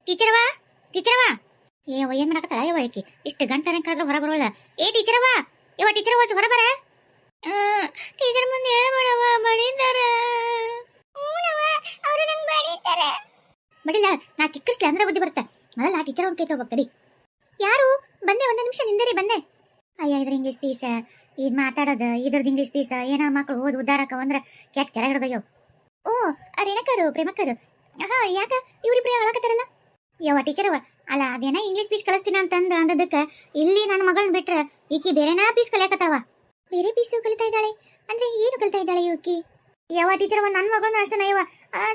ಟೀಚರ್ವಾ ಟೀಚರ್ವಾ ಏವ ಏನ್ ಮಾಡಕತ್ತಾಳ ಯವ್ವ ಈಕಿ ಇಷ್ಟು ಗಂಟನೆ ಕರೆದ್ರು ಹೊರ ಬರೋಲ್ಲ. ಏ ಟೀಚರ್ವಾ ಯವ್ವ ಟೀಚರ್ವಾ ಹೊರ ಬರ. ಟೀಚರ್ ಮುಂದೆ ಹೇಳ್ಬೇಡವ ಬಡಿತಾರ. ಅವರು ನಂಗೆ ಬಡಿತಾರ. ಬಡಿಲ್ಲ ನಾ ಕಿಕ್ಕರ್ಸ್ಲಿ ಅಂದ್ರೆ ಬುದ್ಧಿ ಬರುತ್ತೆ. ಮೊದಲ ಟೀಚರ್ ಒಂದು ಕೈ ತಗೋಗ್ತಡಿ. ಯಾರು ಬಂದೆ ಒಂದೇ ನಿಮಿಷ ನಿಂದರಿ ಬಂದೆ. ಅಯ್ಯ ಇದ್ರ ಇಂಗ್ಲೀಷ್ ಪೀಸ್ ಇದು ಮಾತಾಡೋದು ಇದ್ರದ್ದು ಇಂಗ್ಲೀಷ್ ಪೀಸ್ ಏನೋ ಮಕ್ಕಳು ಓದಿ ಉದ್ದಾರಕ ಅಂದ್ರೆ ಕೆಟ್ಟ ಕೆರೆ ಹಿಡ್ದಯ್ಯೋ. ಓ ರೇಣಕರು ಪ್ರೇಮಕ್ಕರು ಹಾ ಯಾಕ ಇವ್ರಿಬ್ರು ಹೇಳಕತ್ತಾರಲ್ಲ. ಯವ್ವ ಟೀಚರ್ ಅಲ್ಲ ಅದೇನ ಇಂಗ್ಲೀಷ್ ಪೀಸ್ ಕಲಿಸ್ತೀನಿ ಅಂತಂದು ಅಂದದಕ್ಕೆ ಇಲ್ಲಿ ನನ್ನ ಮಗಳನ್ನ ಬಿಟ್ರೆ ಈಕಿ ಬೇರೆನಾ ಪೀಸ್ ಕಲಿಯಕತ್ತಾವ. ಬೇರೆ ಪೀಸು ಕಲಿತಾ ಇದ್ದಾಳೆ ಅಂದ್ರೆ ಏನು ಕಲಿತಾ ಇದ್ದಾಳೆ ಈಕಿ? ಯವ್ವ ಟೀಚರ್ ನನ್ನ ಮಗಳನ್ನ ಅಷ್ಟೇ ಯವ್ವ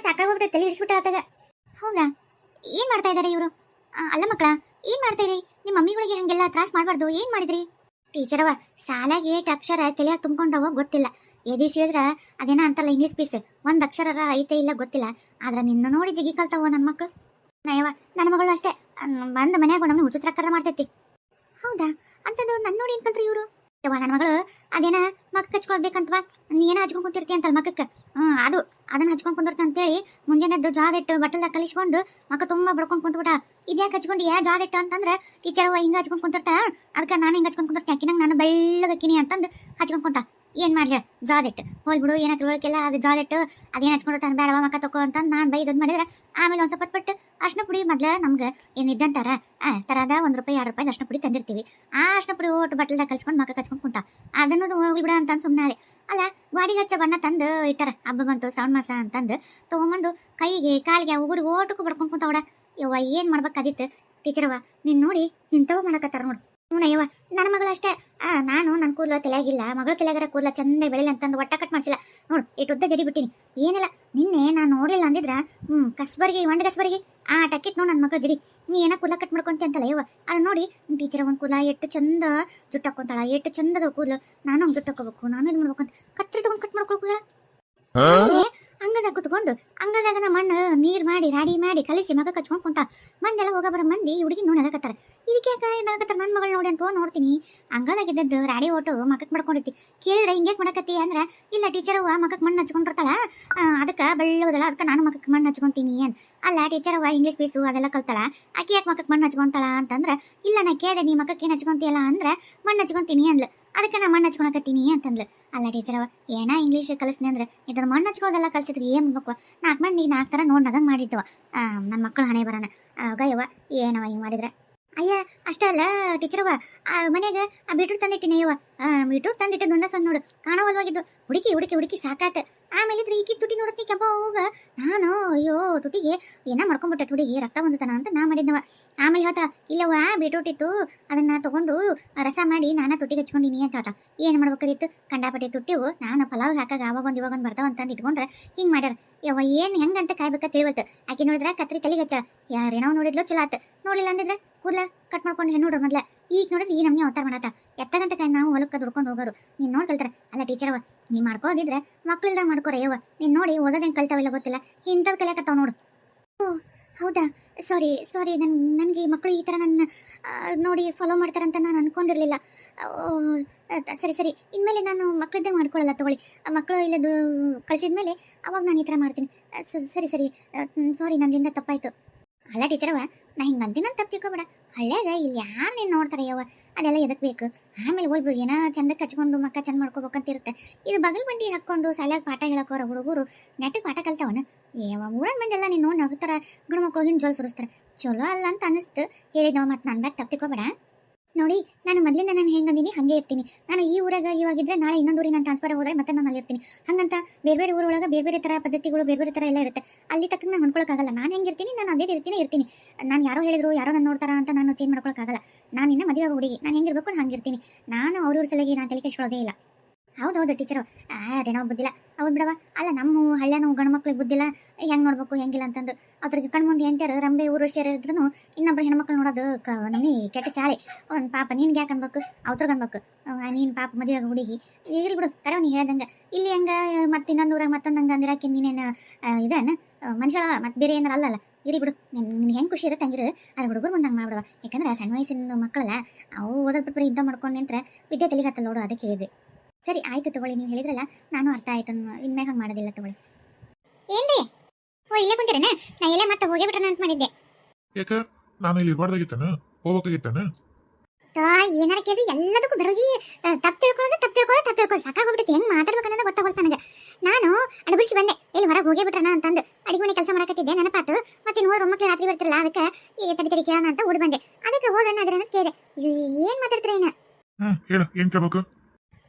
ಸಾಕಾಗೋಗ್ಬಿಟ್ಟೆ ತಲೆ ಹಿಡಿಸ್ಬಿಟ್ಟಾಗ. ಹೌದಾ ಏನ್ ಮಾಡ್ತಾ ಇದ್ದಾರೆ ಇವರು? ಅಲ್ಲ ಮಕ್ಕಳ ಏನ್ ಮಾಡ್ತಾ ಇದ್ರಿ? ನಿಮ್ಮ ಮಮ್ಮಿಗಳಿಗೆ ಹಂಗೆಲ್ಲ ತ್ರಾಸ್ ಮಾಡಬಾರ್ದು. ಏನ್ ಮಾಡಿದ್ರಿ? ಟೀಚರವ ಶಾಲೆಗೆ ಏಟ್ ಅಕ್ಷರ ತಲೆಯಾಗ ತುಂಬ್ಕೊಂಡವ ಗೊತ್ತಿಲ್ಲ. ಎದಿ ಸಿಳಿದ್ರ ಅದೇನ ಅಂತಲ್ಲ ಇಂಗ್ಲೀಷ್ ಪೀಸ್ ಒಂದ್ ಅಕ್ಷರ ಐತೆ ಇಲ್ಲ ಗೊತ್ತಿಲ್ಲ. ಆದ್ರ ನಿನ್ನ ನೋಡಿ ಜಿಗಿ ಕಲ್ತಾವ ನನ್ನ ಮಕ್ಕಳು. ನಯವ ನನ್ನ ಮಗಳು ಅಷ್ಟೇ ಬಂದ ಮನ್ಯಾಗ ನಮ್ಗೆ ಹುಚ್ಚುತ್ರಕ್ಕರ ಮಾಡ್ತೈತಿ. ಹೌದಾ ಅಂತದ್ದು ನನ್ನ ನೋಡಿ ಏನ್ ಕಲ್ತ್ರಿ ಇವರು? ಯವ್ವ ನನ್ನ ಮಗಳು ಅದೇನ ಮಕ್ಕ ಹಚ್ಕೊಳ್ಬೇಕಂತವಾ ನೀ ಏನ ಹಚ್ಕೊಂಡ್ ಕುಂತಿರ್ತಿ ಅಂತಲ್ಲ ಮಕ್ಕಕ್ಕೆ. ಅದು ಅದನ್ನ ಹಚ್ಕೊಂಡ್ ಕುಂದಿರ್ತ ಅಂತೇಳಿ ಮುಂಜಾನೆದ್ದು ಜಾದಿಟ್ಟು ಬಟ್ಟಲ್ದಾಗ ಕಲಿಸ್ಕೊಂಡು ಮಕ್ಕ ತುಂಬಾ ಬಡ್ಕೊಂಡ್ ಕುಂತ್ಬಿಟ್ಟ. ಇದ್ಯಾಕೆ ಹಚ್ಕೊಂಡು ಯಾ ಜಾದಿಟ್ಟು ಅಂತಂದ್ರೆ ಟೀಚರ್ ಹಿಂಗ ಹಚ್ಕೊಂಡ್ ಕುಂತಿರ್ತ ಅದಕ್ಕೆ ನಾನು ಹಿಂಗ ಹಚ್ಕೊಂಡ್ ಕುಂತಿರ್ತೀನಿ ಅಕ್ಕಿನಂಗೆ ನಾನು ಬೆಳ್ಳಗಕ್ಕಿನಿ ಅಂತಂದು ಹಚ್ಕೊಂಡ್ ಕುಂತ. ಏನ್ ಮಾಡ್ಲಿ ಜಾದಿಟ್ಟು ಹೋಗ್ಬಿಡು ಏನ ತಿಳುವಳಿಕೆಲ್ಲ ಅದು ಜಾದಿಟ್ಟು ಅದೇನು ಹಚ್ಕೊಂಡಿರ್ತಾನೆ ಬೇಡವ ಮಕ್ಕ ತಗೋ ಅಂತಂದು ನಾನು ಬೈದದ್ ಮಾಡಿದ್ರೆ ಆಮೇಲೆ ಒಂದ್ ಸ್ವಲ್ಪ ಬಿಟ್ಟು ಅರ್ಶಿನ ಪುಡಿ ಮೊದ್ಲ ನಮ್ಗೆ ಏನಿದ್ದಂತಾರ ತರದ ₹1 2 ಅರ್ಶಿನ ಪುಡಿ ತಂದಿರ್ತೀವಿ. ಆ ಅರ್ಶಿನ ಪುಡಿ ಓಟು ಬಟ್ಟಲ್ದಾಗ ಕಲ್ಸ್ಕೊಂಡು ಮಕ್ಕ ಹಚ್ಕೊಂಡ್ ಕುಂತ. ಅದನ್ನು ಹೋಗ್ಲಿ ಬಿಡ ಅಂತ ಸುಮ್ಮನೆ ಅಲ್ಲ ಗಾಡಿಗೆ ಹಚ್ಚ ಬಣ್ಣ ತಂದು ಇಟ್ಟಾರ. ಹಬ್ಬ ಬಂತು ಶ್ರಾವಣ ಮಾಸ ಅಂತಂದು ತಗೊಂಬಂದು ಕೈಗೆ ಕಾಲಿಗೆ ಉಗುರಿಗೆ ಓಟಕ್ಕೂ ಬಡ್ಕೊಂಡ್ ಕುಂತವಡ. ಯವ್ವ ಏನ್ ಮಾಡ್ಬೇಕಾದಿತ್ತು ಟೀಚರವ್ವ ನೀನ್ ನೋಡಿ ಇಂಥವ ಮಾಡಕತ್ತಾರ ನೋಡು. ಯವ್ವ ನನ್ನ ಮಗಳು ಅಷ್ಟೇ ನಾನು ನನ್ನ ಕೂದಲು ತಲೆಯಾಗಿಲ್ಲ ಮಗಳ ತಲೆಯಾಗರ ಕೂದಲ ಚಂದ ಬೆಳಿಲ್ಲ ಅಂತಂದು ಒಟ್ಟ ಕಟ್ ಮಾಡಿಸಿಲ್ಲ ನೋಡು ಇಟ್ಟು ಉದ್ದ ಜಡಿ ಬಿಟ್ಟಿನಿ. ಏನಿಲ್ಲ ನಿನ್ನೆ ನಾನು ನೋಡಿಲ್ಲ ಅಂದಿದ್ರ ಕಸ್ಬರ್ಗಿ ಒಂದ್ ಕಸ್ಬರ್ಗಿ ಆ ಟಕ್ಕಿತ್ ನೋಡು ನನ್ನ ಮಗಳ ಜಡಿ. ನೀ ಏನ ಕೂದಲ ಕಟ್ ಮಾಡ್ಕೊಂತಿ ಅಂತಲ್ಲ ಯವ್ವ ಅದು ನೋಡಿ ಟೀಚರ್ ಒಂದ್ ಕೂದಲ ಎಷ್ಟು ಚಂದ ಜುಟ್ಟು ಹಾಕೊಂತಾಳ ಎಷ್ಟು ಚಂದದ ಕೂದಲು. ನಾನು ಹಂಗೆ ಜುಟ್ಟು ಹಾಕೋಬೇಕು ನಾನು ಇದು ಮಾಡ್ಬೇಕಂತ ಕತ್ರಿ ತಗೊಂಡ್ ಕಟ್ ಮಾಡ್ಕೊಳ್ಕೂಳ. ಅಂಗದಾಗ ಕುತ್ಕೊಂಡು ಅಂಗದಾಗ ಮಣ್ಣು ನೀರ್ ಮಾಡಿ ರಾಡಿ ಮಾಡಿ ಕಲಿಸಿ ಮಗ ಕಚ್ಕೊಂಡ್ ಕುಂತ. ಮಂದೆಲ್ಲ ಹೋಗ ಬರೋ ಮಂದಿ ಹುಡುಗಿ ನೋಡಿ ನಗಕತ್ತಾರ. ಇದಕ್ಕೆ ನಗಕತ್ತಾರ ನನ್ನ ಮಗಳು ನೋಡಿ ಅಂತ ನೋಡ್ತೀನಿ. ಅಂಗಳದಾಗಿದ್ದದ್ದು ರಾಡಿ ಓಟು ಮಕ್ಕಕ್ ಮಾಡ್ಕೊಂಡಿರ್ತಿ. ಕೇಳಿದ್ರೆ ಹಿಂಗ್ಯಾಕ್ ಮಾಡಕತ್ತಿ ಅಂದ್ರ ಇಲ್ಲ ಟೀಚರ್ ಅವ್ವ ಮಕ್ಕಕ್ ಮಣ್ಣು ಹಚ್ಕೊಂಡಿರ್ತಾಳ ಅದಕ್ಕೆ ಬೆಳ್ಳೋದಲ್ಲ ಅದಕ್ಕೆ ನಾನು ಮಕ್ಕಕ್ ಮಣ್ಣು ಹಚ್ಕೊಂತೀನಿ ಅನ್. ಅಲ್ಲ ಟೀಚರ್ ಅವ್ವ ಇಂಗ್ಲೀಷ್ ಪೀಸು ಅದೆಲ್ಲ ಕಲ್ತಾಳ ಆಕೆ ಯಾಕೆ ಮಕ್ಕಕ್ ಮಣ್ಣು ಹಚ್ಕೊಂತಾಳ ಅಂತಂದ್ರ ಇಲ್ಲ ನಾ ಕೇಳಿದೆ ನೀ ಮಕ್ಕಕ್ಕೆ ಏನ್ ಹಚ್ಕೊಂತಿಯಲ್ಲ ಅಂದ್ರೆ ಮಣ್ಣು ಹಚ್ಕೊಂತೀನಿ ಅಂದ್ಲು ಅದಕ್ಕೆ ನಾ ಮಣ್ಣು ಹಚ್ಕೊಳಕತ್ತೀನಿ ಅಂತಂದ್ಲು. ಅಲ್ಲ ಟೀಚರ್ ಅವ ಏನ ಇಂಗ್ಲೀಷ್ ಕಲಿಸ್ನಿ ಅಂದ್ರೆ ಇದ್ರ ಮಣ್ಣು ಹಚ್ಕೊಳ್ಳೋದೆಲ್ಲ ಕಲ್ಸಿದ್ರಿ ಏನ್ ಮಾಡ್ಬೇಕು 4 ಮಂದಿ 4 ಥರ ನೋಡ್ದಂಗೆ ಮಾಡಿದ್ದವ ನನ್ನ ಮಕ್ಕಳು ಹಣೆ ಬರೋಣ ಗಯವ ಏನವ ಹಿಂಗೆ ಮಾಡಿದ್ರೆ. ಅಯ್ಯ ಅಷ್ಟೇ ಅಲ್ಲ ಟೀಚರ್ ಅವ್ವ ಮನೆಯಾಗ ಆ ಬೀಟ್ರೂಟ್ ತಂದಿಟ್ಟಿನಿ ಯವ್ವ ಬೀಟ್ರೂಟ್ ತಂದಿಟ್ಟದ್ದು ಒಂದ ನೋಡು ಕಾಣವಲ್ವಾಗಿದ್ದು ಹುಡುಕಿ ಹುಡುಕಿ ಹುಡುಕಿ ಸಾಕಾತ. ಆಮೇಲೆ ಇದ್ರೆ ಈಕಿ ತುಟಿ ನೋಡತ್ತಿ ಕೆಂಪ ಹೋಗ ನಾನು ಅಯ್ಯೋ ತುಟಿಗೆ ಏನ ಮಾಡ್ಕೊಂಡ್ಬಿಟ್ಟೆ ತುಟಿಗೆ ರಕ್ತ ಬಂದತನ ಅಂತ ನಾ ಮಾಡಿದ್ನವ. ಆಮೇಲೆ ಹೇಳ್ತಾ ಇಲ್ಲವ್ವ ಬೀಟ್ರೂಟ್ ಇತ್ತು ಅದನ್ನ ತಗೊಂಡು ರಸ ಮಾಡಿ ನಾನ ತುಟಿಗೆ ಹಚ್ಕೊಂಡಿನಿ ಅಂತ ಹೇಳ್ತಾ. ಏನ್ ಮಾಡ್ಬೇಕಾಗಿತ್ತು ಕಂಡಾಪಟ್ಟೆ ತುಟ್ಟಿವು ನಾನು ಪಲಾವ್ ಹಾಕಾಗ ಆವಾಗೊಂದು ಇವಾಗೊಂದು ಬರ್ತಾವ ಅಂತಂದು ಇಟ್ಕೊಂಡ್ರೆ ಹಿಂಗ್ ಮಾಡ್ಯಾರ. ಯವ್ವ ಏನ್ ಹೆಂಗಂತ ಕಾಯ್ಬೇಕ ತಿಳಿವಲ್ತು. ಆಕಿ ನೋಡಿದ್ರ ಕತ್ರಿ ತಲೆಗೆ ಹಚ್ಚ ಯಾರೇನೋ ನೋಡಿದ್ಲು ಚಲೋ ಆತ ನೋಡಿಲ್ಲ ಅಂದಿದ್ರೆ ಕೂದಲ ಕಟ್ ಮಾಡ್ಕೊಂಡು ಹೆಣ್ಣು ನೋಡ್ರ ಮೊದ್ಲ ಈಗ ನೋಡಿದ್ರೆ ಈ ನಮ್ನಿ ಅವತಾರ ಮಾಡತ್ತ. ಎತ್ತ ಗಂಟೆ ಕಾಯಿ ನಾವು ಹೊಲಕ್ಕ ದುಡ್ಕೊಂಡು ಹೋಗೋರು ನೀನ್ ನೋಡ್ ಕಲ್ತಾರ. ಅಲ್ಲ ಟೀಚರ್ ಅವ್ವ ನೀ ಮಾಡ್ಕೊಳ್ಳೋದಿದ್ರೆ ಮಕ್ಳಿಲ್ದಾಗ ಮಾಡ್ಕೊರ ಯವ್ವ ನೀನ್ ನೋಡಿ ಓದೋದೇನು ಕಲ್ತಾವಿಲ್ಲ ಗೊತ್ತಿಲ್ಲ ಇಂಥದ್ದು ಕಲಿಯಕತ್ತಾವ ನೋಡು. ಓ ಹೌದಾ ಸಾರಿ ಸಾರಿ ನನಗೆ ಮಕ್ಕಳು ಈ ಥರ ನನ್ನ ನೋಡಿ ಫಾಲೋ ಮಾಡ್ತಾರಂತ ನಾನು ಅನ್ಕೊಂಡಿರಲಿಲ್ಲ. ಸರಿ ಸರಿ ಇನ್ಮೇಲೆ ನಾನು ಮಕ್ಕಳಿದ್ದಾಗ ಮಾಡ್ಕೊಳ್ಳಲ್ಲ ತಗೊಳ್ಳಿ. ಮಕ್ಕಳು ಇಲ್ಲದು ಕಳಿಸಿದ್ಮೇಲೆ ಅವಾಗ ನಾನು ಈ ಥರ ಮಾಡ್ತೀನಿ. ಸರಿ ಸರಿ ಸಾರಿ ನನ್ನಿಂದ ತಪ್ಪಾಯ್ತು. ಅಲ್ಲ ಟೀಚರವ್ವ ನಾ ಹಿಂಗೆ ಅಂತೀನಿ ಅಂತ ತಪ್ಪು ತಿಳ್ಕೊಬೇಡ. ಹಳ್ಳ್ಯಾಗ ಇಲ್ಲಿ ಯಾರು ನೀನು ನೋಡ್ತಾರೆ ಯವ್ವ ಅದೆಲ್ಲ ಎದಕ್ಕೆ ಬೇಕು. ಆಮೇಲೆ ಹೋಗ್ಬಿಡು ಏನೋ ಚಂದಕ್ಕೆ ಹಚ್ಕೊಂಡು ಮಕ್ಕ ಚಂದ ಮಾಡ್ಕೋಬೇಕಂತ ಇರುತ್ತೆ. ಇದು ಬಗಲ್ ಬಂಡಿ ಹಾಕ್ಕೊಂಡು ಶಾಲ್ಯಾಗ ಪಾಠ ಹೇಳಕೋರ ಹುಡುಗರು ನೆಟ್ಟಗೆ ಪಾಠ ಕಲ್ತಾವನ ಏವ ಊರನ್ ಮಂದೆಲ್ಲ ನೀನು ನೋಡಿ ನಗ್ತಾರ ಗಂಡು ಮಕ್ಳಿಗಿನ ಜೋಲ್ ಸುರಿಸ್ತಾರೆ. ಚಲೋ ಅಲ್ಲ ಅಂತ ಅನಿಸ್ತು ಹೇಳಿದವ ಮತ್ತು ನನ್ನ ಬ್ಯಾಗ್ ತಪ್ಪು ತಿಳ್ಕೊಬೇಡ. ನೋಡಿ ನಾನು ಮೊದಲಿಂದ ನಾನು ಹೆಂಗಂದೀನಿ ಹಾಗೆ ಇರ್ತೀನಿ. ನಾನು ಈ ಊರಾಗ ಇವಾಗಿದ್ರೆ ನಾಳೆ ಇನ್ನೊಂದು ಊರಿಗೆ ನಾನು ಟ್ರಾನ್ಸ್ಫರ್ ಹೋದರೆ ಮತ್ತೆ ನಾನು ಅಲ್ಲಿರ್ತೀನಿ. ಹಂಗಂತ ಬೇರೆ ಬೇರೆ ಊರೊಳಗೆ ಬೇರೆ ಬೇರೆ ಥರ ಪದ್ಧತಿಗಳು ಬೇರೆ ಬೇರೆ ಥರ ಎಲ್ಲ ಇರುತ್ತೆ. ಅಲ್ಲಿ ತಕ್ಕ ನಾನು ಹೊಂದ್ಕೊಳಕ್ಕಾಗಲ್ಲ. ನಾನು ಹೆಂಗಿರ್ತೀನಿ ನಾನು ಅದೇ ಇರ್ತೀನಿ. ನಾನು ಯಾರೋ ಹೇಳಿದ್ರು ಯಾರೋ ನಾನು ನೋಡ್ತಾರ ಅಂತ ನಾನು ಚೇಂಜ್ ಮಾಡ್ಕೊಳಕ್ಕಾಗಲ್ಲ. ನಾನು ಇನ್ನ ಮದುವೆ ಹುಡುಗಿ ನಾನು ಹೆಂಗಿರ್ಬೇಕು ನಾನು ಹಂಗಿರ್ತೀನಿ. ನಾನು ಅವ್ರ ಸಲುವಾಗಿ ನಾನು ತಲೆ ಕೆಡಿಸ್ಕೊಳ್ಳೋದೇ ಇಲ್ಲ. ಹೌದೌದು ಟೀಚರು ಅದೇನೋ ಬುದ್ಧಿಲ್ಲ ಹೌದು ಬಿಡವ. ಅಲ್ಲ ನಮ್ಮ ಹಳ್ಳ್ಯಾನು ಗಂಡು ಮಕ್ಳಿಗೆ ಬುದ್ಧಿಲ್ಲ ಹೆಂಗೆ ನೋಡ್ಬೇಕು ಹೆಂಗಿಲ್ಲ ಅಂತಂದು ಅವ್ರಿಗೆ ಕಣ್ಮುಂದೆ ಎಂಟ್ಯಾರು ರಂಬೆ ಊರು ಸೇರಿದ್ರು ಇನ್ನೊಬ್ಬರು ಹೆಣ್ಮಕ್ಳು ನೋಡೋದು ನಮ್ಮಿ ಕೆಟ್ಟ ಚಾಳೆ. ಒಂದು ಪಾಪ ನಿನ್ಗೆ ಯಾಕೆ ಅನ್ಬೇಕು ಅವ್ರಿಗೆ ಅನ್ಬೇಕು ನೀನು ಪಾಪ ಮದುವೆ ಹುಡುಗಿ ಇರ್ಲಿ ಬಿಡು ಕರವ ನೀ ಹೇಳ್ದಂಗೆ. ಇಲ್ಲಿ ಹೆಂಗೆ ಮತ್ತೆ ಇನ್ನೊಂದು ಊರಾಗ ಮತ್ತೊಂದು ಹಂಗೆ ಅಂದಿರಾಕಿ ನೀನೇನು ಇದೇನು ಮನುಷ್ಯ ಮತ್ತೆ ಬೇರೆ ಏನಾರು ಅಲ್ಲಲ್ಲ ಇರಿ ಬಿಡು ನಿನ್ಗೆ ಹೆಂಗೆ ಖುಷಿ ಇರುತ್ತೆ ಹಂಗಿರು. ಅದು ಹುಡುಗರು ಮುಂದೆ ಹಂಗೆ ಮಾಡ್ಬಿಡುವ. ಯಾಕಂದ್ರೆ ಸಣ್ಣ ವಯಸ್ಸಿನ ಮಕ್ಕಳಲ್ಲ ಅವು ಓದೋದು ಬಿಟ್ಟು ಇದ್ದ ಮಾಡ್ಕೊಂಡು ನಿಂತ್ರೆ ವಿದ್ಯೆ ತಲೆಗತ್ತಲ್ಲ ನೋಡು ಅದಕ್ಕೆ ಹೇಳಿದೆ. ಸರಿ ಆಯ್ತು ತಗೊಳ್ಳಿ ನೀವು ಹೇಳಿದ್ರಲ್ಲ ನಾನು ಅರ್ಥ ಆಯ್ತು ಇನ್ಮ್ಯಾಗ ಹಂಗೆ ಮಾಡೋದಿಲ್ಲ ತಗೊಳ್ಳಿ. ಏನ್ರಿ ಓ ಇಲ್ಲೇ ಕುಂತೀರೇನೆ ನಾ ಎಲ್ಲೇ ಮತ್ತೆ ಹೋಗೇ ಬಿಟ್ರೆ ಅಂತ ಮಾಡಿದ್ದೆ. ಯಾಕ ನಾನು ಇಲ್ಲಿ ಇರ್ಬಾರ್ದಾಗಿತ್ತಾನ ಹೋಗ್ಬೇಕಾಗಿತ್ತಾನ? ಏನಾರ ಕೇಳಿದ್ರೆ ಎಲ್ಲದಕ್ಕೂ ಬರೋಗಿ ತಪ್ಪು ತಿಳ್ಕೊಳ್ಳೋದು ಸಾಕಾಗ್ಬಿಟ್ಟೈತಿ. ಹೆಂಗ್ ಮಾತಾಡ್ಬೇಕನ್ನೋದು ಗೊತ್ತಾಗೋಲ್ತು ನನಗೆ. ನಾನು ಅಡಬಿಸಿ ಬಂದೆ, ಇಲ್ಲಿ ಹೊರಗೆ ಹೋಗೇ ಬಿಟ್ರಣ ಅಂತಂದು ಅಡಿಗೆ ಮನೆ ಕೆಲಸ ಮಾಡಕತ್ತಿದ್ದೆ, ನೆನಪಾತು. ಮತ್ತೆ ನೀವು ಒಮ್ಮಕ್ಕೆ ರಾತ್ರಿ ಬರ್ತಿರಲ್ಲ, ಅದಕ್ಕೆ ಈ ತಡಿ ಕೇಳೋಣ ಅಂತ ಓಡಿ ಬಂದೆ. ಅದಕ್ಕೆ ಹೋಗೋಣ ಅದ್ರನ್ನ ಕೇಳಿದೆ. ಏನ್ ಮಾತಾಡ್ತೀರ ಏನ? ಹೇಳು, ಏನ್ ಕೇಳ್ಬೇಕು?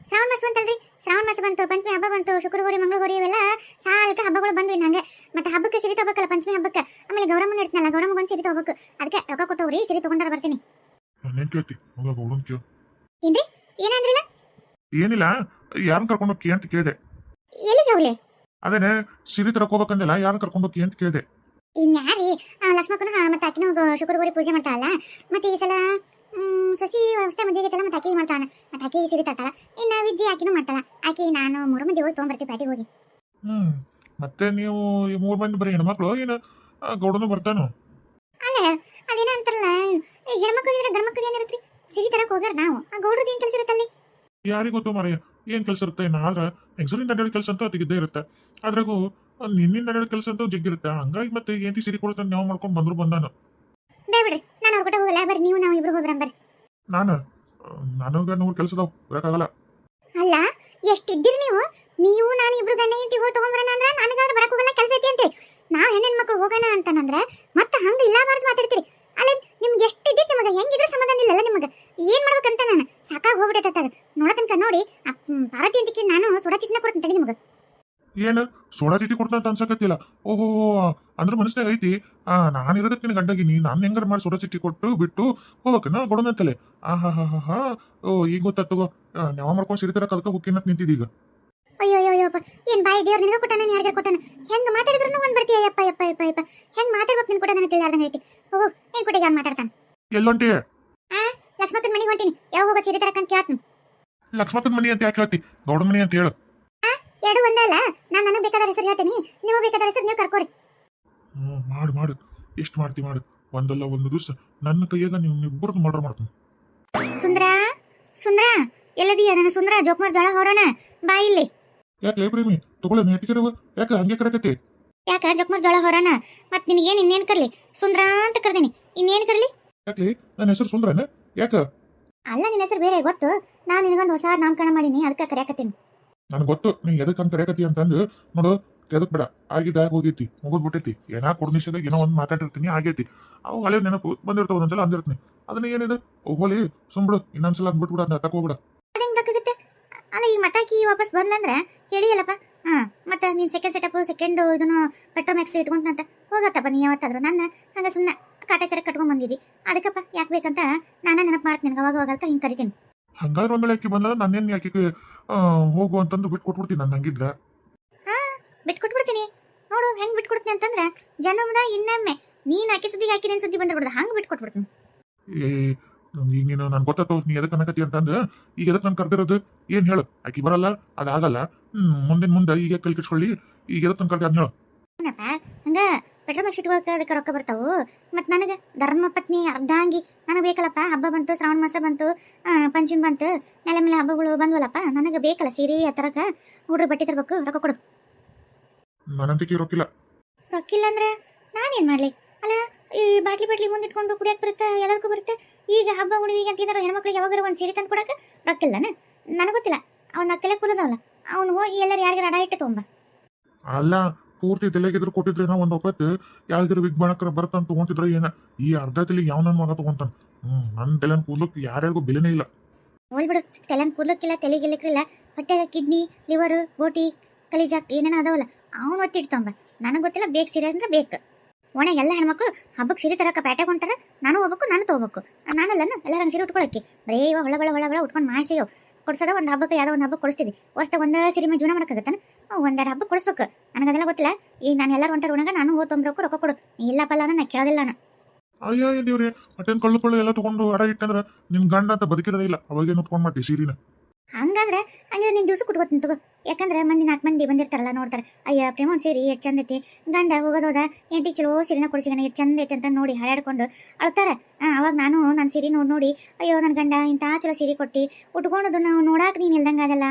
ಶ್ರಾವಣ ಮಾಸ ಬಂತಲ್ರಿ, ಶ್ರಾವಣ ಮಾಸ ಬಂತು, ಪಂಚಮಿ ಹಬ್ಬ ಬಂತು, ಶುಕ್ರವಾರ ಮಂಗಳವಾರ ಇವೆಲ್ಲ ಸಾಲಕ್ಕೆ ಹಬ್ಬಗಳು ಬಂದ್ವಿ ನಂಗೆ. ಮತ್ತೆ ಹಬ್ಬಕ್ಕೆ ಸೀರೆ ತಗೋಬೇಕಲ್ಲ, ಪಂಚಮಿ ಹಬ್ಬಕ್ಕೆ. ಆಮೇಲೆ ಗೌರಮ್ಮನ ಇಡ್ತನಲ್ಲ, ಗೌರಮ್ಮಗೊಂದು ಸೀರೆ ತಗೋಬೇಕು. ಅದಕ್ಕೆ ರೊಕ್ಕ ಕೊಟ್ಟವ್ರಿ, ಸೀರೆ ತಗೊಂಡಾರ ಬರ್ತೀನಿ. ಏನ್ ಕೇಳ್ತಿ? ಹೋಗ ಹುಡುನ್ ಕೇಳು. ಏನ್ರಿ ಏನಂದ್ರಿಲ್ಲ? ಏನಿಲ್ಲ, ಯಾರನ್ನ ಕರ್ಕೊಂಡು ಹೋಗಿ ಅಂತ ಕೇಳಿದೆ. ಎಲ್ಲಿಗೆ ಹೋಗ್ಲಿ? ಅದೇನೆ ಸೀರೆ ತರಕೋಬೇಕಂದಿಲ್ಲ, ಯಾರನ್ನ ಕರ್ಕೊಂಡು ಹೋಗಿ ಅಂತ ಕೇಳಿದೆ. ಇನ್ಯಾರಿ ಲಕ್ಷ್ಮಕ್ಕನ ಮತ್ತೆ ಆಕಿನೂ ಶುಕ್ರವಾರ ಪೂಜೆ ಮಾಡ್ತಾಳಲ್ಲ. ಮತ್ತೆ ಈ ಸಲ ಸಸಿ ವ್ಯವಸ್ಥೆ ಮದುವೆಗೆ ಮತ್ತೆ ಆಕಿ ಮಾಡ್ತಾಳ, ಮತ್ತೆ ಆಕಿ ಸೀರೆ ತರ್ತಾಳ. ಇನ್ನು ವಿಜ್ಜಿ ಆಕಿನೂ ಮಾಡ್ತಾಳ. ಆಕಿ ನಾನು 3 ಮಂದಿ ಹೋಗಿ ತೊಗೊಂಡ್ಬರ್ತೀವಿ ಪ್ಯಾಟಿಗೆ ಹೋಗಿ. ಮತ್ತೆ ನೀವು ಈ 3 ಮಂದಿ ಬರೀ ಹೆಣ್ಮಕ್ಳು ಏನು ಗೌಡನು ಬರ್ತಾನು? ಅಲ್ಲ ಅದೇನ ಅಂತಾರಲ್ಲ, ಹೆಣ್ಮಕ್ಳು ಇದ್ರೆ ಗಂಡ್ಮಕ್ಳು ಏನಿರತ್ರಿ? ಸೀರೆ ತರಕ್ ಹೋಗ್ಯಾರ ನಾವು, ಆ ಗೌಡ್ರದ್ದು ಏನ್ ಕೆಲಸ ಇರುತ್ತಲ್ಲಿ? ಯಾರಿಗೂ ಗೊತ್ತು ಮಾರಯ್ಯ ಏನ್ ಕೆಲಸ ಇರುತ್ತೆ. ಆದ್ರೆ ಎಕ್ಸೂರಿಂದ ಅಡ್ಡಾಡೋ ಕೆಲಸ ಅಂತೂ ಅತಿಗಿದ್ದೇ ಇರುತ್ತೆ. ಅದ್ರಾಗೂ ನಿನ್ನಿಂದ ಅಡ್ಡಾಡೋ ಕೆಲಸ ಅಂತೂ ಜಗ್ಗಿರುತ್ತೆ. ಹಂಗಾಗಿ ಮತ್ತೆ ಏಂತಿ ಸೀರೆ ಕೊಡ್ತಾನೆ ನಾವು ಮಾಡ್ಕೊಂಡು ಬಂದ್ರು ಬಂದಾನು. ಬಿಡ್ರಿ, ನಾನು ಅವ್ರ ಕೂಡ ಹೋಗಲ್ಲ. ಬರ್ರಿ ನೀವು ನಾವು ಇಬ್ರು ಹೋಗ್ಬರಂ ಬರ್ರಿ. ನನಗ 100 ಕೆಲಸದವ್ ಬರಕ್ಕಾಗಲ್ಲ. ಅಲ್ಲ ಎಷ್ಟಿದ್ದೀರಿ ನೀವು? ನೀವು ನಾನು ಇಬ್ರು ಗಂಡ ಹೆಂಡತಿ ಹೋಗಿ ತಗೊಂಡ್ಬರೋಣ ಅಂದ್ರೆ ನನಗಾದ್ರೆ ಬರಕ್ ಹೋಗಲ್ಲ, ಕೆಲಸ ಐತಿ ಅಂತೇಳಿ. ನಾವು ಹೆಣ್ಣಿನ ಮಕ್ಳು ಹೋಗೋಣ ಅಂತಂದ್ರೆ ಮತ್ತೆ ಹಂಗ ಇಲ್ಲಬಾರ್ದು ಮಾತಾಡ್ತೀರಿ. ಅಲ್ಲ ನಿಮ್ಗೆ ಎಷ್ಟಿದ್ದಿತ್ತು, ನಿಮಗೆ ಹೆಂಗಿದ್ರು ಸಮಾಧಾನ ಇಲ್ಲಲ್ಲ ನಿಮಗೆ? ಏನ್ ಮಾಡ್ಬೇಕಂತ ನಾನು ಸಾಕಾಗಿ ಹೋಗ್ಬಿಟ್ಟೈತೆ. ನೋಡೋ ತನಕ ನೋಡಿ ಪಾರ್ವತಿ ಅಂತಿಕ್ಕೆ ನಾನು ಸೋಡಾ ಚಿಚ್ನ ಕೊಡ್ತೀನಿ ತಡಿ ನಿಮಗೆ. ಏನು ಸೋಡಾ ಚೀಟಿ ಕೊಡ್ತಾ ಅನ್ಸಕತ್ತಿಲ್ಲ? ಓಹೋ, ಅಂದ್ರೆ ಮನಸ್ನಾಗ ಐತಿ ನಾನು ಇರೋದಕ್ಕೆ ಗಂಡಗಿನಿ, ನಾನು ಹೆಂಗಾರ ಮಾಡಿ ಸೋಡಾ ಚೀಟಿ ಕೊಟ್ಟು ಬಿಟ್ಟು ಹೋಗ್ಬೇಕನ ಕೊಡೋಣಂತಲೆ. ಹಾ ಓ ಈಗ ಗೊತ್ತಾಗ್ತಗೋ. ಯಾವ ಮಾಡ್ಕೊಂಡು ಸಿರಿತರ ಕಲ್ಕ ಹುಕ್ಕಿನತ್ ನಿಂತಿದ್ದೀಗ. ಅಯ್ಯೋ ಅಯ್ಯೋಪ್ಪ, ಏನ್ ಬಾಯಿ ದೇವ್ರು ನಿನಗೆ ಕೊಟ್ಟಾನ, ಯಾರಿಗೆ ಕೊಟ್ಟಾನ? ಹೆಂಗ್ ಮಾತಾಡಿದ್ರು ಒಂದ್ ಬರ್ತೀಯ? ಯಪ್ಪ ಯಪ್ಪ ಯಪ್ಪ ಯಪ್ಪ, ಹೆಂಗ್ ಮಾತಾಡ್ಬೇಕು ನಿನ್ ಕೂಡ ನನಗೆ ತಿಳಿಯಾರ್ದಂಗ ಐತಿ. ಹೋಗು, ಏನ್ ಕೊಟ್ಟಿಗೆ ಯಾರು ಮಾತಾಡ್ತಾನ? ಎಲ್ಲೊಂಟಿ? ಲಕ್ಷ್ಮಕ್ಕನ ಮನೆಗೆ ಹೊಂಟೀನಿ. ಯಾವಾಗ ಹೋಗೋ ಸೀರೆ ತರಕಂತ ಕೇಳ್ತೀನಿ. ಲಕ್ಷ್ಮಕ್ಕನ ಮನಿ ಅಂತ ಯಾಕೆ ಹೇಳ್ತಿ? ಗೌಡನ ಮನಿ ಅಂತ ಹೇಳು. ಎರಡು ಒಂದೇ ಅಲ್ಲ, ನಾನು ನನಗೆ ಬೇಕಾದ ಹೆಸರು ಹೇಳ್ತೀನಿ, ನೀವು ಬೇಕಾದ ಹೆಸರು ನೀವು ಕರ್ಕೋರಿ. ಮಾಡು ಎಷ್ಟು ಮಾಡ್ತಿ ಮಾಡು. ಒಂದಲ್ಲ ಒಂದು ದಿವಸ ನನ್ನ ಕೈಯಾಗ ನಿಮ್ಮಿಬ್ಬರದ್ದು ಮರ್ಡರ್ ಮಾಡ್ತೀನಿ. ಸುಂದ್ರ ಎಲ್ಲದೀಯ? ನನ್ನ ಸುಂದ್ರ ಜೋಕ್ಮಾರ್ ಜೋಳ ಹೊರೋಣ ಬಾ ಇಲ್ಲಿ. ಯಾಕೆ ಪ್ರೇಮಿ ತಗೊಳ್ಳ ನೆಟ್ಟಿಗೆರವ? ಯಾಕೆ ಹಂಗೆ ಕರಕತ್ತಿ? ಯಾಕ ಜೋಕ್ಮಾರ್ ಜೋಳ ಹೊರೋಣ? ಮತ್ ನಿನಗೇನು ಇನ್ನೇನು ಕರ್ಲಿ? ಸುಂದ್ರ ಅಂತ ಕರ್ದೀನಿ, ಇನ್ನೇನು ಕರ್ಲಿ? ಯಾಕೆ ನನ್ನ ಹೆಸರು ಸುಂದ್ರನ? ಯಾಕ? ಅಲ್ಲ, ನಿನ್ನ ಹೆಸರು ಬೇರೆ ಗೊತ್ತು. ನಾನು ನಿನಗೊಂದು ಹೊಸ ನಾಮಕರಣ ಮಾಡೀನಿ, ಅದಕ್ಕೆ ಕರೆಯಕತ್ತೀನಿ. ನನಗೆ ಗೊತ್ತು ನೀ ಎದಕ್ಕೆ ಅಂತ ಕರೆಯಕತ್ತಿ ಅಂತಂದು. ನೋಡು, ಕೆದಕ್ ಬೇಡ, ಆಗಿದ್ದಾಗ ಹೋಗೈತಿ, ಮುಗಿದ್ಬಿಟ್ಟೈತಿ. ಏನಾ ಕೊಡ್ನಿಷದಾಗ ಏನೋ ಒಂದು ಮಾತಾಡಿರ್ತೀನಿ, ಆಗೈತಿ. ಅವು ಹಳೆ ನೆನಪು ಬಂದಿರ್ತಾವ, ಒಂದೊಂದ್ಸಲ ಅಂದಿರ್ತೀನಿ. ಅದನ್ನ ಏನಿದೆ ಹೋಲಿ ಸುಮ್ಬಿಡು, ಇನ್ನೊಂದ್ಸಲ ಅಂದ್ಬಿಟ್ಬಿಡ, ಅದನ್ನ ತಕೋಬಿಡ. ಅದಂಗೆ ಬೇಕಾಗುತ್ತೆ. ಅಲ್ಲ, ಈ ಮಠಾಕಿ ವಾಪಸ್ ಬಂದ್ಲಂದ್ರೆ ಹೇಳಿಯಲ್ಲಪ್ಪ. ಮತ್ತೆ ನೀನು ಸೆಕೆಂಡ್ ಇದನ್ನು ಪೆಟ್ರೋಮ್ಯಾಕ್ಸ್ ಇಟ್ಕೊಂತಂತ ಹೋಗತ್ತಪ್ಪ. ನೀ ಯಾವತ್ತಾದ್ರು ನನ್ನ ಹಂಗೆ ಸುಮ್ಮನೆ ಕಾಟಾಚಾರ ಕಟ್ಕೊಂಡ್ ಬಂದಿದ್ದಿ. ಅದಕ್ಕಪ್ಪ ಯಾಕೆ ಬೇಕಂತ ನಾನು ನೆನಪು ಮಾಡ್ತೀನಿ, ನನಗೆ ಅವಾಗ ಅವಾಗಲ್ಕ ಹಿಂಗೆ ಕರಿತೀನಿ. ಹಂಗಾದ್ರೆ ಒಂದ್ಮೇಲೆ ಆಕಿ ಬಂದ ನಾನೇನು ಯಾಕೆ ಹೋಗು ಅಂತಂದು ಬಿಟ್ಟು ಕೊಟ್ಬಿಡ್ತೀನಿ. ನಾನು ಹಂಗಿದ್ರೆ ಬಿಟ್ಕೊಟ್ಬಿಡ್ತೀನಿ. ನೋಡು ಹೆಂಗ್ ಬಿಟ್ಕೊಡ್ತೀನಿ ಅಂತಂದ್ರೆ, ಜನ್ಮದ ಇನ್ನೊಮ್ಮೆ ನೀನ್ ಆಕಿ ಸುದ್ದಿಗೆ ಹಾಕಿ ನಿನ್ ಸುದ್ದಿ ಬಂದಿರ್ಬಿಡ್ದು, ಹಂಗೆ ಬಿಟ್ಕೊಟ್ಬಿಡ್ತೀನಿ. ಈಗ ನೀನು ನನ್ಗೆ ಗೊತ್ತಾಯ್ತು ನೀ ಎದಕ್ಕೆ ಅನ್ನಕತ್ತಿ ಅಂತಂದು. ಈಗ ಎದಕ್ಕೆ ನಾನು ಕರ್ದಿರೋದು ಏನು ಹೇಳು? ಆಕಿ ಬರಲ್ಲ, ಅದಾಗಲ್ಲ. ಮುಂದೆ ಈಗ ಕೈ ಕಿಟ್ಕೊಳ್ಳಿ. ಈಗ ಎದಕ್ಕೆ ನಾನು ಕರ್ದಿ ಅದ್ನ ಹೇಳು. ಏನಪ್ಪ ಹಂಗ ಪೆಟ್ರೋಮ್ಯಾಕ್ಸ್ ಇಟ್ಕೊಳಕ್ಕೆ ಅದಕ್ಕೆ ರೊಕ್ಕ ಬರ್ತಾವು. ಮತ್ತು ನನಗೆ ಧರ್ಮಪತ್ನಿ ಅರ್ಧಾಂಗಿ ನನಗೆ ಬೇಕಲ್ಲಪ್ಪ. ಹಬ್ಬ ಬಂತು, ಶ್ರಾವಣ ಮಾಸ ಬಂತು, ಪಂಚಮಿ ಬಂತು, ಮೇಲೆ ಹಬ್ಬಗಳು ಬಂದ್ವಲ್ಲಪ್ಪ. ನನಗೆ ಬೇಕಲ್ಲ ಸೀರೆ ಆ ಥರಕ್ಕೆ ಹುಡ್ರು ಬಟ್ಟೆ ತರಬೇಕು, ರೊಕ್ಕ ಕೊಡು. ನನ್ನಂತಿಕೆ ರೊಕ್ಕಿಲ್ಲ ಅಂದ್ರೆ ನಾನೇನು ಮಾಡಲಿ? ಅಲ್ಲ, ಈ ಬಾಟ್ಲಿ ಮುಂದಿಟ್ಕೊಂಡು ಕುಡಿಯಕ್ಕೆ ಬರುತ್ತೆ, ಎಲ್ಲದಕ್ಕೂ ಬರುತ್ತೆ. ಈಗ ಹಬ್ಬ ಹುಣ್ಣಿಗೆ ಅಂತ ಏನಾರು ಹೆಣ್ಮಕ್ಳಿಗೆ ಯಾವಾಗಾರ ಒಂದು ಸೀರೆ ತಂದು ಕೊಡಕ್ಕೆ ರೊಕ್ಕಿಲ್ಲನ? ನನಗೆ ಗೊತ್ತಿಲ್ಲ. ಅವ್ನ ತಲೆ ಕೂದದವಲ್ಲ, ಅವ್ನು ಹೋಗಿ ಎಲ್ಲರೂ ಯಾರಿಗಾರ ಅಡ ಇಟ್ಟು ತೊಗೊಂಬ. ಅಲ್ಲ, ಪೂರ್ತಿ ತಲೆಗಿದ್ರು ಕೊಟ್ಟಿದ್ರೆ ನಾವು ಒಂದು ಒಪ್ಪತ್ತು ಯಾವ್ದಾರು ವಿಗ್ ಬಾಣಕರ ಬರ್ತಂತ ತೊಗೊಂತಿದ್ರೆ ಏನ? ಈ ಅರ್ಧ ತಲೆಗೆ ಯಾವ ನನ್ನ ಮಗ ತೊಗೊಂತಾನ? ನನ್ನ ತಲೆನ ಕೂದಲಕ್ಕೆ ಯಾರ್ಯಾರಿಗೂ ಬೆಲೆನೇ ಇಲ್ಲ. ಹೋಲ್ಬಿಡು, ತಲೆನ ಕೂದಲಕ್ಕಿಲ್ಲ, ತಲೆಗಿಲ್ಲಕ್ಕಿಲ್ಲ. ಹೊಟ್ಟೆಗ ಕಿಡ್ನಿ, ಲಿವರು, ಬೋಟಿ, ಕಲಿಜಾಕ್ ಏನೇನೋ ಅದಾವಲ್ಲ, ಅವನು ಒತ್ತಿಡ್ತೊಂಬ. ನನಗೆ ಗೊತ್ತಿಲ್ಲ, ಬೇಕು ಸೀರೆ ಅಂದ್ರೆ ಬೇಕು. ಒಣ ಎಲ್ಲ ಹೆಣ್ಮಕ್ಳು ಹಬ್ಬಕ್ಕೆ ಸೀರೆ ತರಕ ಪ್ಯಾಟೆಗೆ ಹೊಂಟಾರ. ನಾನು ಹೋಗ್ಬೇಕು, ನಾನು ತೊಗೋಬೇಕು. ನಾನಲ್ಲನ ಎಲ್ಲರಂಗೆ ಸೀರೆ ಉಟ್ಕೊಳಕ್ಕೆ ಬರೇ ಇವ ಹೊಳ ಉಟ್ಕೊಂಡು ಮಾಶೆಯೋ ಕೊಡ್ಸೋದ. ಒಂದು ಹಬ್ಬಕ್ಕೆ ಯಾವುದೋ ಒಂದು ಹಬ್ಬಕ್ಕೆ ಕೊಡಿಸ್ತೀವಿ, ವರ್ಷದಾಗ ಒಂದು ಸೀರೆ ಮೇಲೆ ಜೀವನ ಮಾಡೋಕ್ಕಾಗತ್ತಾನ? ಒಂದೆರಡು ಹಬ್ಬಕ್ಕೆ ಕೊಡಿಸ್ಬೇಕು. ನನಗದೆಲ್ಲ ಗೊತ್ತಿಲ್ಲ. ಈಗ ನಾನು ಎಲ್ಲರೂ ಹೊಂಟಾರ ಉಣಗ ನಾನು ಹೋಗಿ ತೊಂಬರಬೇಕು, ರೊಕ್ಕ ಕೊಡು. ನೀ ಇಲ್ಲಪ್ಪಲ್ಲ ನಾನು ಕೇಳೋದಿಲ್ಲ. ನಾನು ಅಯ್ಯ ದೇವ್ರಿ, ಮತ್ತೇನು ಕಳ್ಳು ಎಲ್ಲ ತೊಗೊಂಡು ಅಡ ಇಟ್ಟಂದ್ರೆ ನಿನ್ನ ಗಂಡ ಅಂತ ಬದುಕಿರೋದೇ ಇಲ್ಲ. ಅವಾಗೇನು ಉತ್ಕೊಂಡು ಮಾಡ್ತೀವಿ ಸೀರಿನ? ಹಂಗಂದ್ರೆ ನೀನು ದಿವಸ ಕುಟ್ಕೋತೀನಿ ತಗೋ. ಯಾಕಂದ್ರೆ 4 ಮಂದಿ ಬಂದಿರ್ತಾರಲ್ಲ, ನೋಡ್ತಾರೆ. ಅಯ್ಯ ಪ್ರೇಮನ್ ಸೀರೆ ಎಷ್ಟು ಚಂದ ಐತಿ, ಗಂಡ ಹೋಗೋದೋದ ಎಂಟಿ ಚಲೋ ಸೀರೆನ ಕೊಡಿಸಿಗನ ಎಷ್ಟು ಚಂದ ಐತಿ ಅಂತ ನೋಡಿ ಹಾಡಾಡ್ಕೊಂಡು ಅಳ್ತಾರೆ. ಅವಾಗ ನಾನು ನನ್ನ ಸೀರೆ ನೋಡಿ ಅಯ್ಯೋ ನನ್ನ ಗಂಡ ಇಂಥ ಚಲೋ ಸೀರೆ ಕೊಟ್ಟು ಉಟ್ಕೊಂಡದು ನಾವು ನೋಡಾಕ ನೀನು ಇಲ್ದಂಗೆ ಅದಲ್ಲ,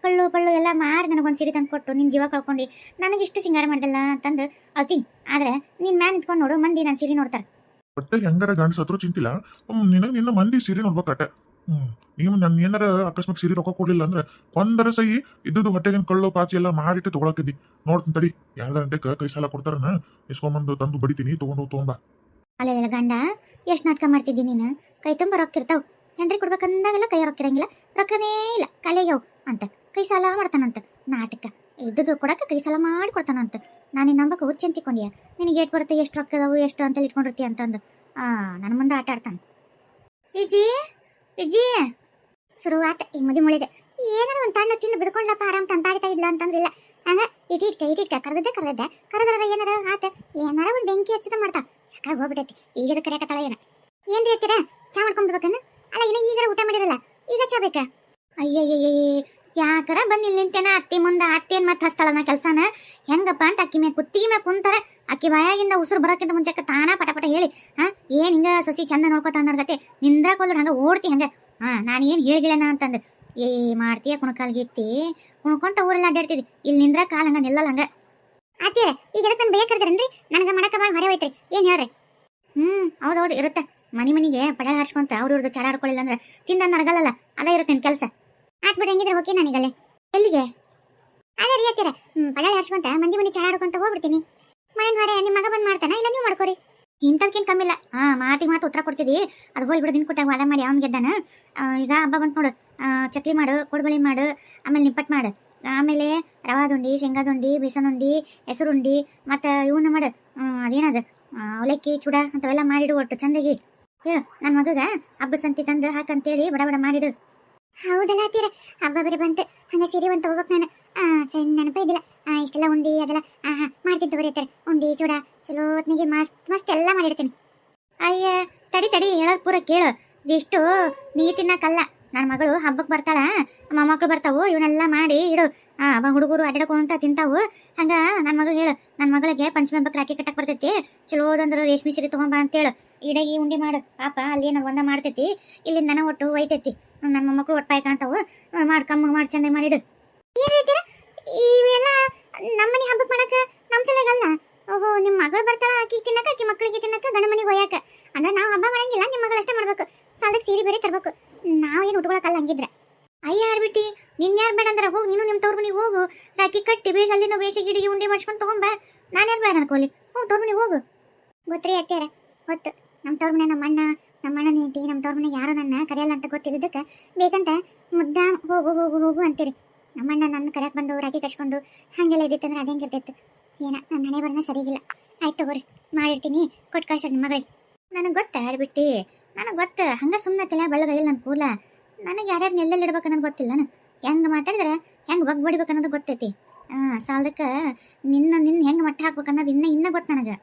ಕಳ್ಳು ಎಲ್ಲ ಮಾರಿ ನನಗೊಂದು ಸೀರೆ ತಂದು ಕೊಟ್ಟು ನಿನ್ನ ಜೀವ ಕಳ್ಕೊಂಡು ನನಗಿಷ್ಟು ಸಿಂಗಾರ ಮಾಡ್ದಲ್ಲ ಅಂತಂದು ಅಳ್ತೀನಿ. ಆದರೆ ನೀನು ಮ್ಯಾನ್ ನಿಂತ್ಕೊಂಡು ನೋಡು, ಮಂದಿ ನನ್ನ ಸೀರೆ ನೋಡ್ತಾರೆ. ಒಟ್ಟ ಹೆಂಗಾರ ಗಂಡ ಸತ್ರು ಚಿಂತಿಲ್ಲ. ನಿನಗೆ ನಿನ್ನ ಮಂದಿ ಸೀರೆ ನೋಡ್ಬೇಕಟ. ನೀವು ನನ್ನ ಏನಾರ ಅಕಸ್ಮಾತ್ ಸೀರೆ ರೊಕ್ಕ ಕೊಡ್ಲಿಲ್ಲ ಅಂದ್ರೆ ಒಂದರ ಸೈ ಇದ್ದದ್ದು ಹೊಟ್ಟೆಗಿನ ಕಳ್ಳು ಪಾಚಿ ಎಲ್ಲ ಮಾರಿಟ್ಟು ತೊಗೊಳಕಿದ್ದಿ. ನೋಡ್ತೀನಿ ತಡಿ, ಯಾರ್ದಾರ ಅಂಟೆಕ ಕೈ ಸಾಲ ಕೊಡ್ತಾರನ ಇಸ್ಕೊಂಬಂದು ತಂದು ಬಡಿತೀನಿ, ತೊಗೊಂಬ. ಅಲ್ಲ ಗಂಡ ಎಷ್ಟು ನಾಟಕ ಮಾಡ್ತಿದ್ದಿ ನೀನು. ಕೈ ತುಂಬ ರೊಕ್ಕ ಇರ್ತಾವ, ಹೆಂಡ್ರಿ ಕೊಡ್ಬೇಕಂದಾಗೆಲ್ಲ ಕೈ ರೊಕ್ಕ ಇರಂಗಿಲ್ಲ, ರೊಕ್ಕನೇ ಇಲ್ಲ ಕಲೆಯವು ಅಂತ ಕೈ ಸಾಲ ಮಾಡ್ತಾನಂತ. ನಾಟಕ ಇದ್ದದ್ದು ಕೊಡಕ್ಕೆ ಕೈ ಸಾಲ ಮಾಡಿ ಕೊಡ್ತಾನಂತ. ನಾನು ನಂಬಕ್ಕೆ ಹುಚ್ಚಿ ಅಂತಿಕೊಂಡಿಯ. ನಿನಗೆ ಏಟ್ ಬರುತ್ತೆ, ಎಷ್ಟು ರೊಕ್ಕ ಅದಾವು, ಎಷ್ಟು ಅಂತ ಇಟ್ಕೊಂಡಿರ್ತೀಯ ಅಂತಂದು ನನ್ನ ಮುಂದೆ ಆಟ ಆಡ್ತಾನೆ. ವಿಜಿ ವಿಜಿ ಶುರುವಾತ ಈ ಮುದಿ ಮುಳಿದೆ. ಏನಾರ ಒಂದು ತಣ್ಣ ತಿಂದು ಬಿಡ್ಕೊಂಡ್ಲಪ್ಪ ಆರಾಮ್ ತಂಪಾಗ್ತಾ ಇದ್ಲ ಅಂತಂದ್ರಿಲ್ಲ. ಹಂಗ ಇಟಿಟ್ಕ ಕರೆದ್ರ ಏನಾರ ಆತ, ಏನಾರ ಒಂದು ಬೆಂಕಿ ಹಚ್ಚದ ಮಾಡ್ತಾ ಸಾಕಾಗಿ ಹೋಗ್ಬಿಟ್ಟೈತಿ. ಈಗದ ಕರೆಯಕತ್ತಾಳ ಏನ ಏನ್ರಿ ಹತ್ತಿರ ಚಾ ಮಾಡ್ಕೊಂಡ್ಬಿಡ್ಬೇಕನ್ನ. ಅಲ್ಲ ಇನ್ನ ಈಗಾರ ಊಟ ಮಾಡಿರಲ್ಲ, ಈಗ ಚಾ ಬೇಕಾ? ಅಯ್ಯಯ್ಯಯ್ಯ ಯಾಕರ ಬಂದು ಇಲ್ಲಿ ನಿಂತೇನ ಅತ್ತಿ ಮುಂದೆ. ಅತ್ತಿ ಏನ್ ಮತ್ತೆ ಹಸ್ತಾಳನ ಕೆಲಸನ ಹೆಂಗಪ್ಪ ಅಂತ ಅಕ್ಕಿ ಮೇಲೆ ಕುತ್ತಿಗೆ ಮೇಲೆ ಕುಂತಾರ. ಅಕ್ಕಿ ಬಾಯಾಗಿಂದ ಉಸಿರು ಬರೋಕ್ಕಿಂತ ಮುಂಚೆಕ ತಾನ ಪಟ ಹೇಳಿ ಏನ್ ಹಿಂಗ ಸೊಸಿ ಚಂದ ನೋಡ್ಕೊತ ಅನ್ನೋರ್ಗತೆ ನಿಂದ್ರಾಕೋಲ್ರು ಹಂಗ ಓಡ್ತಿ ಹಂಗ. ನಾನು ಏನು ಹೇಳಿಗಿಳನ ಅಂತಂದು ಮಾಡ್ತೀಯ ಕುಣಕಾಲ್ಗಿತ್ತಿ ಕುಣ್ಕೊಂತ ಊರೆಲ್ಲ ಅಡ್ಡಾಡ್ತಿದ್ದಿ. ಇಲ್ಲಿ ನಿಂದ್ರ ಕಾಲ್ ಹಂಗ ನಿಲ್ಲಲ್ಲ ಹಂಗ. ಆತೀರ ಈಗ ಎದಕ್ಕೆ ನಾನು ಬೇಕರ್ದ್ರನ್ರಿ, ನನಗೆ ಮಾಡಕ ಭಾಳ ಹೊರೆ ಹೋಯ್ತ್ರಿ. ಏನು ಹೇಳ್ರಿ? ಹೌದೌದು ಇರುತ್ತೆ. ಮನಿಗೆ ಪಡೆ ಹಾರ್ಸ್ಕೊಂತ ಅವ್ರವ್ರದ್ದು ಚಡ ಆಡ್ಕೊಳ್ಳಿಲ್ಲ ಅಂದ್ರೆ ತಿಂದ ನರಗಲ್ಲ. ಅದೇ ಇರುತ್ತೆ ನಿನ್ ಕೆಲಸ. ಆಟ್ಬಿಡ್ರಿ, ಹೆಂಗಿದ್ರೆ ಓಕೆ ನನಗಲ್ಲೇ. ಎಲ್ಲಿಗೆ? ಅದೇ ರೀ ಹತ್ತಿರ ಪಡೆ ಹಾರ್ಸ್ಕೊಂತ ಮಂದಿ ಚಡ ಆಡ್ಕೊಂತ ಹೋಗ್ಬಿಡ್ತೀನಿ. ಮನೆ ಹೊರೆ ನಿಮ್ಮ ಮಗ ಬಂದು ಮಾಡ್ತಾನ, ಇಲ್ಲ ನೀವು ಮಾಡ್ಕೋರಿ. ಇಂಥವ್ಕಿನ್ ಕಮ್ಮಿಲ್ಲ. ಮಾತಿಗೆ ಮಾತು ಉತ್ತರ ಕೊಡ್ತಿದ್ದಿ. ಅದು ಹೋಗಿ ಬಿಡು, ದಿನ ಕೊಟ್ಟಾಗ ವಾದ ಮಾಡಿ ಅವ್ನು ಗೆದ್ದಾನ. ಈಗ ಹಬ್ಬ ಬಂತು ನೋಡು, ಚಕ್ಲಿ ಮಾಡು, ಕೊಡ್ಬಳಿ ಮಾಡು, ಆಮೇಲೆ ನಿಪ್ಪಟ್ಟು ಮಾಡು, ಆಮೇಲೆ ರವಾದುಂಡಿ, ಶೇಂಗಾದುಂಡಿ, ಬೇಸನುಂಡಿ, ಹೆಸರುಂಡಿ, ಮತ್ತು ಇವನ್ನ ಮಾಡು, ಅದೇನದು ಅವಲಕ್ಕಿ ಚೂಡ ಅಂಥವೆಲ್ಲ ಮಾಡಿಡು. ಒಟ್ಟು ಚಂದಾಗಿ ಹೇಳು ನನ್ನ ಮಗಗ ಹಬ್ಬ ಸಂತಿ ತಂದು ಹಾಕಂತೇಳಿ ಬಡ ಮಾಡಿಡು. ಹೌದಲ್ಲ ಹತ್ತೀರ, ಹಬ್ಬ ಬರೀ ಬಂತು, ಹಂಗ ಸೀರೆ ಒಂದು ತಗೋಬೇಕು ನಾನು. ಸರಿ ನೆನಪ ಇದ್ದಿಲ್ಲ. ಇಷ್ಟೆಲ್ಲ ಉಂಡಿ ಅದೆಲ್ಲ ಮಾಡ್ತೀನಿ ತಗೋರಿ ಹತ್ತಾರೆ. ಉಂಡಿ ಚೂಡ ಚಲೋ ಹೊತ್ನಿಗೆ ಮಸ್ತ್ ಎಲ್ಲ ಮಾಡಿಡ್ತೀನಿ. ಅಯ್ಯ ತಡಿ ಹೇಳೋದು ಪೂರ ಕೇಳು. ಇದಿಷ್ಟು ನೀ ತಿನ್ನಕ್ಕಲ್ಲ, ನನ್ನ ಮಗಳು ಹಬ್ಬಕ್ಕೆ ಬರ್ತಾಳ, ಮೊಮ್ಮಕ್ಕಳು ಬರ್ತಾವು, ಇವನ್ನೆಲ್ಲ ಮಾಡಿ ಇಡು. ಹುಡುಗರು ಅಡ್ಡಾಡ್ಕೊಂತ ತಿಂತಾವು. ಹಂಗ ನನ್ನ ಮಗ ಹೇಳು, ನನ್ನ ಮಗಳಿಗೆ ಪಂಚಮಿ ಹಬ್ಬಕ್ಕೆ ರಾಖಿ ಕಟ್ಟಕ್ಕೆ ಬರ್ತೈತಿ, ಚಲೋದಂದ್ರೆ ರೇಷ್ಮೆ ಸೀರೆ ತೊಗೊಂಬ ಅಂತೇಳು. ಇಡಗಿ ಉಂಡಿ ಮಾಡು ಪಾಪ, ಅಲ್ಲಿ ಏನೋ ಒಂದ ಮಾಡ್ತೈತಿ, ಇಲ್ಲಿಂದ ನನ್ನ ಒಟ್ಟು ಒಯ್ತೈತಿ. ನನ್ನ ಮೊಮ್ಮಕ್ಕಳು ಒಟ್ಟಾಯ್ ಕಾಣ್ತಾವು, ಮಾಡಿ ಕಮ್ಮ ಮಾಡಿ ಚಂದ ಮಾಡಿಡು. ಏನು ಹೇಳ್ತೀರ? ಇವೆಲ್ಲ ನಮ್ಮನೆ ಹಬ್ಬಕ್ಕೆ ಮಾಡಕ್ಕೆ ನಮ್ಮ ಸಲಗಲ್ಲ. ಓಹೋ, ನಿಮ್ಮ ಮಗಳು ಬರ್ತಾಳ, ಆಕಿಗೆ ತಿನ್ನಕ್ಕೆ, ಆಕಿ ಮಕ್ಕಳಿಗೆ ತಿನ್ನಕ್ಕೆ, ಗಂಡ ಮನೆಗೆ ಒಯ್ಯಾಕ. ಅಂದ್ರೆ ನಾವು ಹಬ್ಬ ಮಾಡಂಗಿಲ್ಲ, ನಿಮ್ಮ ಮಗಳಷ್ಟೇ ಮಾಡ್ಬೇಕು. ಸಾಲದಕ್ಕೆ ಸೀರೆ ಬೇರೆ ತರಬೇಕು. ನಾವೇನು ಉಟ್ಕೊಳಕ್ಕಲ್ಲ ಹಂಗಿದ್ರೆ. ಅಯ್ಯ ಆಡ್ಬಿಟ್ಟು ನಿನ್ ಯಾರು ಬೇಡ ಅಂದ್ರೆ ಹೋಗಿ, ನೀನು ನಿಮ್ಮ ತವ್ರ ಮನೆಗೆ ಹೋಗು, ರಾಖಿ ಕಟ್ಟಿ ಬೇಸ್ ಅಲ್ಲಿನ ಬೇಸಿ ಗಿಡಿಗೆ ಉಂಡಿ ಮಾಡ್ಸ್ಕೊಂಡು ತೊಗೊಂಬ. ನಾನ್ಯಾರು ಬೇಡ ಅನ್ಕೋಲಿ, ಹೋಗಿ ತವ್ರ ಮನೆಗೆ ಹೋಗು. ಗೊತ್ತ್ರಿ ಅತ್ಯಾರ, ಗೊತ್ತು ನಮ್ಮ ತವ್ರ ಮನೆ, ನಮ್ಮ ಅಣ್ಣ ನೀತಿ ನಮ್ಮ ತವ್ರ ಮನೆಗೆ ಯಾರು ನನ್ನ ಕರೆಯಲ್ಲ ಅಂತ ಗೊತ್ತಿದ್ದಕ್ಕೆ ಬೇಕಂತ ಮುದ್ದ ಹೋಗು ಅಂತೀರಿ. ನಮ್ಮಣ್ಣ ನನ್ನ ಕರೆಯಕ್ಕೆ ಬಂದು ರಾಖಿ ಕಟ್ಸ್ಕೊಂಡು ಹಾಗೆಲ್ಲ ಇದ್ದಿತ್ತಂದ್ರೆ ಅದೇಂಗೆ ಇರ್ತೈತೆ ಏನ. ನನ್ನ ಹಣೆ ಬರನ ಸರಿಗಿಲ್ಲ. ಆಯ್ತು ತಗೋರಿ, ಮಾಡಿರ್ತೀನಿ, ಕೊಟ್ಟು ಕಳ್ಸೋದು ನಿಮ್ಮ ಮಗಳಿಗೆ. ನನಗೆ ಗೊತ್ತ ಆಡ್ಬಿಟ್ಟು, ನನಗೆ ಗೊತ್ತು ಹಂಗೆ ಸುಮ್ಮನೆ ತಲೆ ಬೆಳಗಾಗಿಲ್ಲ ನನ್ನ ಕೂಲ. ನನಗೆ ಯಾರ್ಯಾರು ಎಲ್ಲೆಲ್ಲಿ ಇಡ್ಬೇಕು ಅನ್ನೋದು ಗೊತ್ತಿಲ್ಲ. ನಾನು ಹೆಂಗೆ ಮಾತಾಡಿದ್ರೆ ಹೆಂಗೆ ಬಗ್ ಬಡಿಬೇಕು ಅನ್ನೋದು ಗೊತ್ತೈತಿ. ಸಾಲದಕ್ಕೆ ನಿನ್ನ ಹೆಂಗೆ ಮಟ್ಟ ಹಾಕ್ಬೇಕು ಅನ್ನೋದು ಇನ್ನೂ ಗೊತ್ತು ನನಗೆ.